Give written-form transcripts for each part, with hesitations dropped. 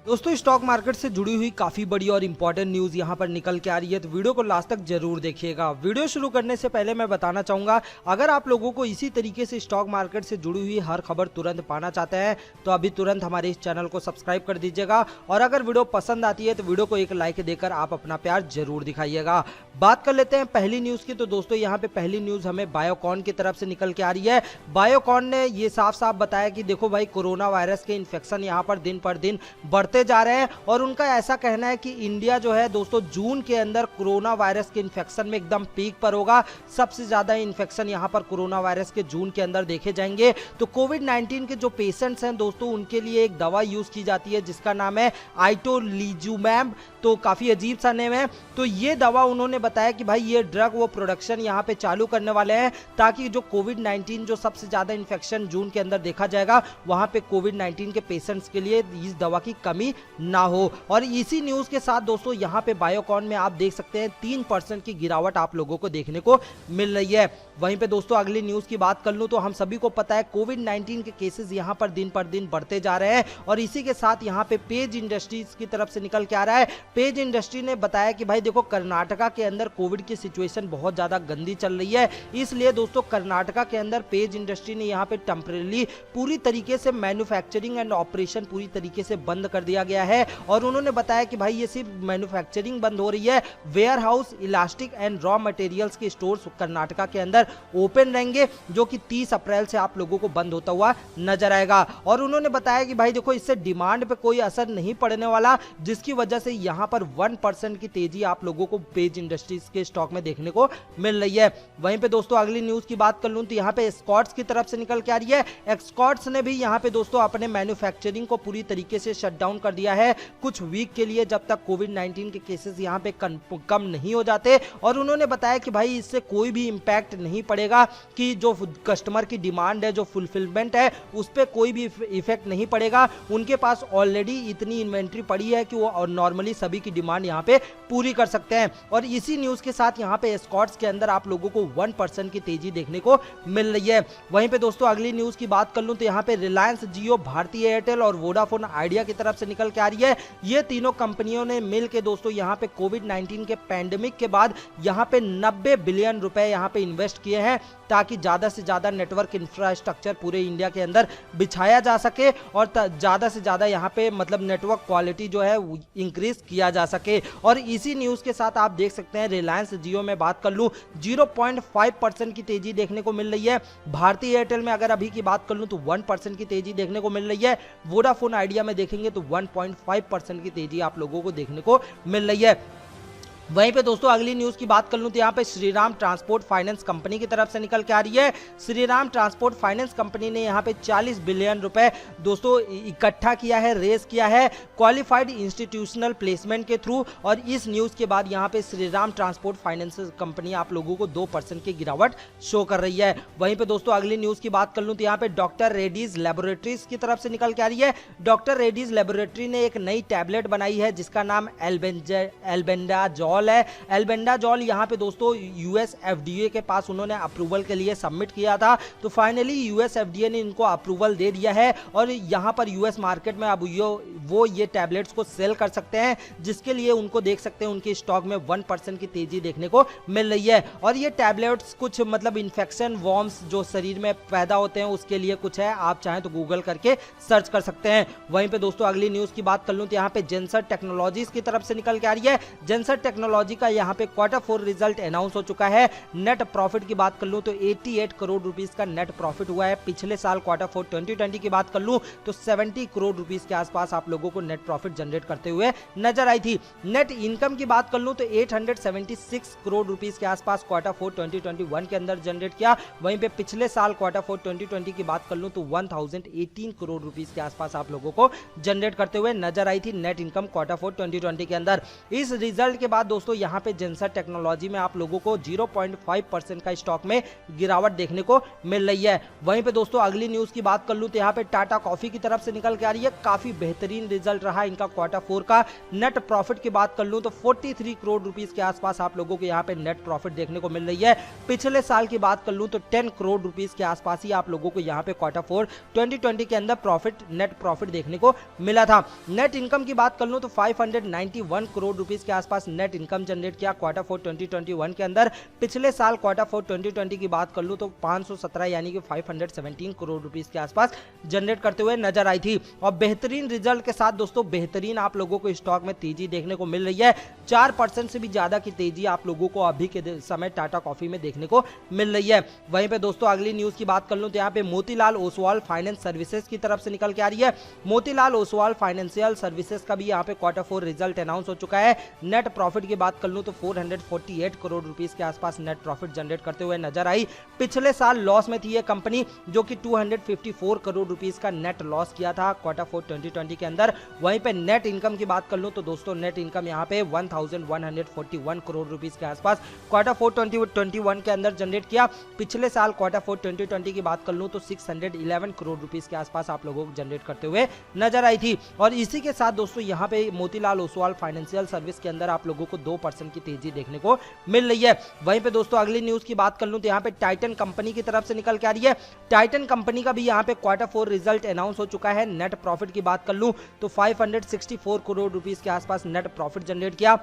दोस्तों stock market से जुड़ी हुई काफी बड़ी और इंपॉर्टेंट न्यूज यहाँ पर निकल के आ रही है, तो वीडियो को लास्ट तक जरूर देखिएगा। वीडियो शुरू करने से पहले मैं बताना चाहूंगा, अगर आप लोगों को इसी तरीके से स्टॉक मार्केट से जुड़ी हुई हर खबर तुरंत पाना चाहते हैं तो अभी तुरंत हमारे इस चैनल को सब्सक्राइब कर दीजिएगा। और अगर वीडियो पसंद आती है तो वीडियो को एक लाइक देकर आप अपना प्यार जरूर दिखाइएगा। बात कर लेते हैं पहली न्यूज की। तो दोस्तों यहाँ पे पहली न्यूज हमें बायोकॉन की तरफ से निकल के आ रही है। बायोकॉन ने ये साफ साफ बताया कि देखो भाई, कोरोना वायरस के इन्फेक्शन यहाँ पर दिन पर दिन बढ़ते जा रहे हैं और उनका ऐसा कहना है कि इंडिया जो है दोस्तों जून के अंदर कोरोना वायरस के इन्फेक्शन में एकदम पीक पर होगा। सबसे ज्यादा इन्फेक्शन यहाँ पर कोरोना वायरस के जून के अंदर देखे जाएंगे। तो कोविड-19 के जो पेशेंट्स हैं दोस्तों, उनके लिए एक दवा यूज की जाती है जिसका नाम है आइटोलिजुमैब। तो काफी अजीब सा नेम है। तो ये दवा उन्होंने बताया कि भाई ये ड्रग वो प्रोडक्शन यहाँ पे चालू करने वाले हैं ताकि जो कोविड-19 जो सबसे ज्यादा इन्फेक्शन जून के अंदर देखा जाएगा वहां पे कोविड-19 के पेशेंट्स के लिए इस दवा की कमी ना हो। और इसी न्यूज के साथ दोस्तों यहाँ पे बायोकॉन में आप देख सकते हैं 3% की गिरावट आप लोगों को देखने को मिल रही है। वहीं पे दोस्तों अगली न्यूज की बात कर लूं तो हम सभी को पता है कोविड-19 के केसेस यहाँ पर दिन पर दिन बढ़ते जा रहे हैं और इसी के साथ यहाँ पे पेज इंडस्ट्रीज की तरफ से निकल के आ रहा है। पेज इंडस्ट्री ने बताया कि भाई देखो, कर्नाटका के अंदर कोविड की सिचुएशन बहुत ज्यादा गंदी चल रही है, इसलिए दोस्तों कर्नाटका के अंदर पेज इंडस्ट्री ने यहाँ पे टेम्परेरी पूरी तरीके से मैन्युफैक्चरिंग एंड ऑपरेशन पूरी तरीके से बंद कर दिया गया है। और उन्होंने बताया कि भाई ये सिर्फ मैन्युफैक्चरिंग बंद हो रही है, warehouse, elastic and raw materials के स्टोर्स कर्नाटका के अंदर ओपन रहेंगे, जो कि 30 अप्रैल से आप लोगों को बंद होता हुआ नजर आएगा। और उन्होंने बताया कि भाई देखो, इससे डिमांड पे कोई असर नहीं पड़ने वाला, जिसकी वजह से यहाँ पर 1% की तेजी आप लोगों को पेज इंडस्ट्रीज के स्टॉक में देखने को मिल रही है। वहीं पे दोस्तों अगली न्यूज की बात कर लूं तो यहाँ पे एस्कॉर्ट्स की तरफ से निकल के आ रही है। एस्कॉर्ट्स ने भी यहाँ पे दोस्तों अपने मैन्युफैक्चरिंग को पूरी तरीके से शट डाउन कर दिया है कुछ वीक के लिए, जब तक कोविड-19 के केसेस यहाँ पे कम नहीं हो जाते। और उन्होंने बताया कि भाई इससे कोई भी इंपैक्ट नहीं पड़ेगा, कि जो कस्टमर की डिमांड है, जो फुलफिलमेंट है, उस पर कोई भी इफेक्ट नहीं पड़ेगा। उनके पास ऑलरेडी इतनी इन्वेंट्री पड़ी है कि वो और नॉर्मली सभी की डिमांड यहाँ पे पूरी कर सकते हैं। और इसी न्यूज के साथ यहाँ पे एस्कॉर्ट्स के अंदर आप लोगों को 1% की तेजी देखने को मिल रही है। वहीं पे दोस्तों अगली न्यूज की बात कर लूं तो यहाँ पे रिलायंस जियो, भारती एयरटेल और वोडाफोन आइडिया की तरफ से निकल के आ रही है। ये तीनों कंपनियों ने मिल के दोस्तों यहाँ पे कोविड-19 के पैंडेमिक के बाद यहाँ पे 90 बिलियन रुपए यहाँ पे इन्वेस्ट किए हैं ताकि ज्यादा से ज्यादा नेटवर्क इंफ्रास्ट्रक्चर पूरे इंडिया के अंदर बिछाया जा सके और ज्यादा से ज्यादा यहाँ पे मतलब नेटवर्क क्वालिटी जो है इंक्रीज किया जा सके। और इसी न्यूज के साथ आप देख सकते हैं रिलायंस जियो में बात कर लूं 0.5% की तेजी देखने को मिल रही है। भारती एयरटेल में अगर अभी की बात कर लूं तो 1% की तेजी देखने को मिल रही है। वोडाफोन आइडिया में देखेंगे तो 1.5% की तेजी आप लोगों को देखने को मिल रही है। वहीं पे दोस्तों अगली न्यूज की बात कर लूं तो यहाँ पे श्रीराम ट्रांसपोर्ट फाइनेंस कंपनी की तरफ से निकल के आ रही है। श्रीराम ट्रांसपोर्ट फाइनेंस कंपनी ने यहाँ पे 40 बिलियन रुपए दोस्तों इकट्ठा किया है, रेस किया है क्वालिफाइड इंस्टीट्यूशनल प्लेसमेंट के थ्रू। और इस न्यूज के बाद यहाँ पे श्रीराम ट्रांसपोर्ट फाइनेंस कंपनी आप लोगों को 2% की गिरावट शो कर रही है। वहीं पे दोस्तों अगली न्यूज की बात कर लूं तो यहाँ पे डॉक्टर रेड्डीज लेबोरेटरीज की तरफ से निकल के आ रही है। डॉक्टर रेड्डीज लेबोरेटरी ने एक नई टैबलेट बनाई है जिसका नाम एल्बेंडाजॉल है। एल्बेंडाजॉल यहाँ पे दोस्तों यूएस एफडीए के पास उन्होंने अप्रूवल के लिए सबमिट किया था, तो फाइनली यूएस एफडीए ने इनको अप्रूवल दे दिया है और यहाँ पर यूएस मार्केट में अब वो ये टैबलेट्स को सेल कर सकते हैं, जिसके लिए उनको देख सकते हैं उनके स्टॉक में 1% की तेजी देखने को मिल रही है। और ये टैबलेट्स कुछ मतलब इन्फेक्शन वॉर्म्स जो शरीर में पैदा होते हैं उसके लिए कुछ है, आप चाहें तो गूगल करके सर्च कर सकते हैं। वहीं पे दोस्तों अगली न्यूज की बात कर लूं तो यहाँ पे जेंसर टेक्नोलॉजीज की तरफ से निकल के आ रही है। जेंसर टेक्नोलॉजी का यहाँ पे Q4 रिजल्ट अनाउंस हो चुका है। नेट प्रॉफिट की बात कर लूं तो 88 करोड़ रुपीस का नेट प्रॉफिट हुआ है। पिछले साल Q4 2020 की बात कर लूं तो 70 करोड़ रुपीस के आसपास आप लोगों को नेट प्रॉफिट जनरेट करते हुए नजर आई थी। नेट इनकम की बात कर लूं तो 876 करोड़ रुपीस के आसपास Q4 2021 के अंदर जनरेट किया। वहीं पे पिछले साल Q4 2020 की बात कर लूं तो 1018 करोड़ रुपीस के आसपास आप लोगों को जनरेट करते हुए नजर आई थी नेट इनकम Q4 2020 के अंदर। इस रिजल्ट के बाद दोस्तों यहाँ पे जेंसर टेक्नोलॉजी में आप लोगों को 0.5% का स्टॉक में गिरावट देखने को मिल रही है। वहीं पे दोस्तों अगली न्यूज की बात कर लूं तो यहाँ पे टाटा कॉफी की तरफ से निकल के आ रही है, काफी बेहतरीन रिजल्ट रहा इनका Q4 का। नेट प्रॉफिट की बात कर लूं तो 43 करोड़ रुपीस के आसपास आप लोगों को यहाँ पे नेट प्रॉफिट देखने को मिल रही है। पिछले साल की बात कर लूं तो 10 करोड़ रुपीस के आसपास ही आप लोगों को यहाँ पे Q4 2020 के अंदर नेट प्रॉफिट देखने को मिला था। नेट इनकम की बात कर लूं तो 591 करोड़ रुपीस के आसपास नेट इनकम जनरेट किया Q4 2021 के अंदर। पिछले साल Q4 2020 की बात कर लूं तो 517 यानी कि 517 करोड़ रुपीस के आसपास जनरेट करते हुए नजर आई थी। और बेहतरीन रिजल्ट के साथ दोस्तों बेहतरीन आप लोगों को स्टॉक में तेजी देखने को मिल रही है। 4% से भी ज्यादा की तेजी आप लोगों को अभी के समय टाटा कॉफी में देखने को मिल रही है। वहीं पे दोस्तों अगली न्यूज की बात कर लूं तो यहाँ पे मोतीलाल ओसवाल फाइनेंस सर्विसेज की तरफ से निकल के आ रही है। मोतीलाल ओसवाल फाइनेंशियल सर्विसेज का भी यहाँ पे Q4 रिजल्ट अनाउंस हो चुका है। नेट प्रॉफिट की बात कर लूं तो 448 करोड़ रुपीस के आसपास नेट प्रॉफिट जनरेट करते हुए नजर आई। पिछले साल लॉस में थी ये कंपनी, जो कि 254 करोड़ रुपीस का नेट लॉस किया था Q4 2020 के अंदर। वहीं पे नेट इनकम की बात कर लूं तो दोस्तों नेट इनकम यहाँ पे 1141 करोड़ रुपीस के आसपास Q4 2021 के अंदर जनरेट किया। पिछले साल Q4 2020 की बात कर लूं तो 611 करोड़ रुपीस के आसपास आप लोगों को जनरेट करते हुए नजर आई थी। और इसी के साथ दोस्तों यहाँ पे मोतीलाल ओसवाल फाइनेंशियल सर्विस के अंदर आप लोगों को 2% की तेजी देखने को मिल रही है। वहीं पे दोस्तों अगली न्यूज की बात कर लूं तो यहाँ पे टाइटन कंपनी की तरफ से निकल के आ रही है। टाइटन कंपनी का भी यहाँ पे Q4 रिजल्ट अनाउंस हो चुका है। नेट प्रॉफिट की बात कर लूं तो 564 करोड़ रुपीस के आसपास नेट प्रॉफिट जनरेट किया।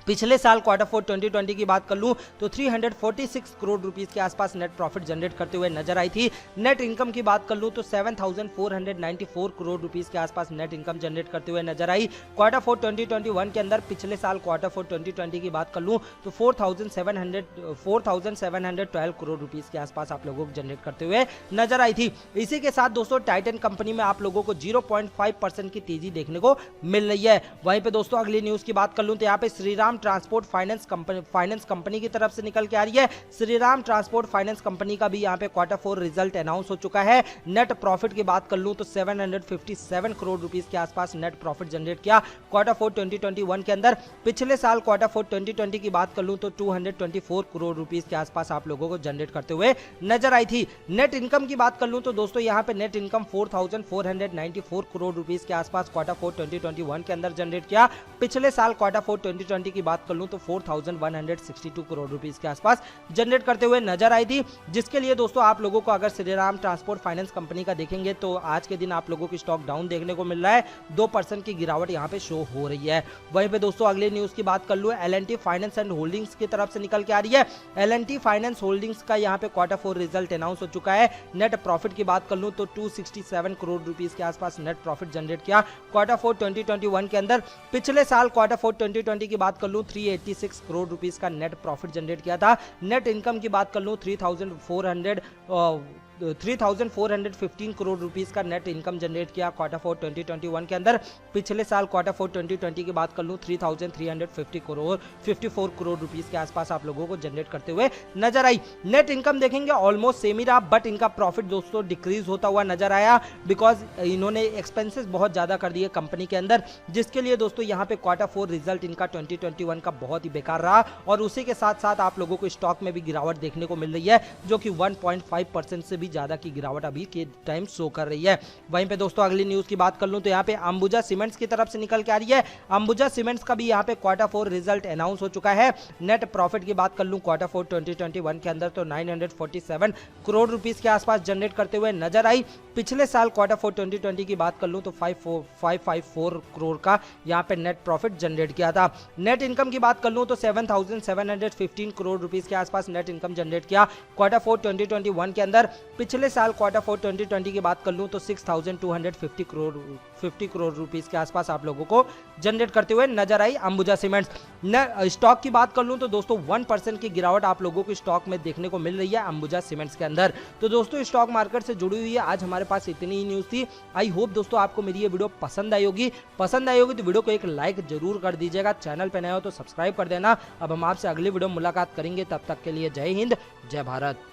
पिछले साल Q4 2020 की बात कर लूं तो 346 करोड़ रुपीस के आसपास नेट प्रॉफिट जनरेट करते हुए नजर आई थी। नेट इनकम की बात कर लूं तो 7,494 करोड़ रुपीस के आसपास नेट इनकम जनरेट करते हुए नजर आई Q4 2021 के अंदर। पिछले साल Q4 2020 की बात कर लूं तो 4,712 करोड़ रुपीस के आसपास आप लोगों को जनरेट करते हुए नजर आई थी। इसी के साथ दोस्तों टाइटन कंपनी में आप लोगों को 0.5% की तेजी देखने को मिल रही है। वहीं पे दोस्तों अगली न्यूज की बात कर लूं तो यहाँ पे श्रीराम ट्रांसपोर्ट फाइनेंस कंपनी की तरफ से निकल के आ रही है। श्रीराम ट्रांसपोर्ट फाइनेंस कंपनी का भी यहाँ पे Q4 रिजल्ट अनाउंस हो चुका है। नेट प्रॉफिट की बात कर लूं तो 757 करोड़ रुपीस के आसपास नेट प्रॉफिट जनरेट किया Q4 2021 के अंदर। पिछले साल Q4 2020 की बात कर लूं तो 224 करोड़ रुपीस के आसपास आप लोगों को जनरेट करते हुए नजर आई थी। नेट इनकम की बात कर लूं तो दोस्तों यहाँ पे नेट इनकम 4,494 करोड़ रुपीस के आसपास Q4 2021 के अंदर जनरेट किया। पिछले साल Q4 2020 की बात कर लूं तो 4,162 करोड़ रुपीस के आसपास जनरेट करते हुए नजर आई थी। जिसके लिए दोस्तों आप लोगों को अगर श्रीराम ट्रांसपोर्ट फाइनेंस कंपनी का देखेंगे तो आज के दिन आप लोगों की स्टॉक डाउन देखने को मिल रहा है। 2% की गिरावट यहां पे शो हो रही है। वहीं पे दोस्तों अगले न्यूज की बात कर लूं L&T फाइनेंस एंड होल्डिंग्स की तरफ से निकल के आ रही है। L&T फाइनेंस होल्डिंग्स का यहां पे Q4 रिजल्ट अनाउंस हो चुका है। नेट प्रॉफिट की बात कर लूं तो 267 करोड़ रुपीस के आसपास नेट प्रॉफिट जनरेट किया Q4 2021 के अंदर। पिछले साल Q4 2020 की बात कर लूं 386 करोड़ रुपीस का नेट प्रॉफिट जनरेट किया था। नेट इनकम की बात कर लूं 3,415 करोड़ रुपीस का नेट इनकम जनरेट किया Q4 2021 के अंदर। पिछले साल Q4 2020 की बात कर लूं 3,354 करोड़ रुपीस के आसपास आप लोगों को जनरेट करते हुए नजर आई। नेट इनकम देखेंगे ऑलमोस्ट सेम ही रहा, बट इनका प्रॉफिट दोस्तों डिक्रीज होता हुआ नजर आया, बिकॉज इन्होंने एक्सपेंसेस बहुत ज्यादा कर दिए कंपनी के अंदर, जिसके लिए दोस्तों यहाँ पे Q4 रिजल्ट इनका 2021 का बहुत ही बेकार रहा। और उसी के साथ साथ आप लोगों को स्टॉक में भी गिरावट देखने को मिल रही है, जो कि 1.5% से भी ज्यादा की गिरावट अभी के टाइम शो कर रही है। वहीं पे दोस्तों अगली न्यूज की बात कर लूं तो यहाँ पे अंबुजा सीमेंट्स की तरफ से निकल के आ रही है। अंबुजा सीमेंट्स का भी यहाँ पे Q4 रिजल्ट अनाउंस हो चुका है। नेट प्रॉफिट की बात कर लूं Q4 2021 के अंदर तो 947 करोड़ रुपीस के आसपास जनरेट करते हुए नजर आई। पिछले साल Q4 2020 की बात कर लूं तो 554 करोड़ का यहाँ पे नेट प्रॉफिट जनरेट किया था। नेट इनकम की बात कर लूं तो 7,715 करोड़ रुपीस के आसपास नेट इनकम जनरेट किया Q4 2021 के अंदर। पिछले साल Q4 2020 की बात कर लूं तो 6,250 करोड़ रुपीस के आसपास आप लोगों को जनरेट करते हुए नजर आई अंबुजा सीमेंट्स। स्टॉक की बात कर लूं तो दोस्तों 1% की गिरावट आप लोगों को स्टॉक में देखने को मिल रही है अंबुजा सीमेंट्स के अंदर। तो दोस्तों स्टॉक मार्केट से जुड़ी हुई है आज हमारे पास इतनी ही न्यूज थी। आई होप दोस्तों आपको मेरी ये वीडियो पसंद आई होगी तो वीडियो को एक लाइक जरूर कर दीजिएगा। चैनल पे नए हो तो सब्सक्राइब कर देना। अब हम आपसे अगली वीडियो मुलाकात करेंगे, तब तक के लिए जय हिंद, जय भारत।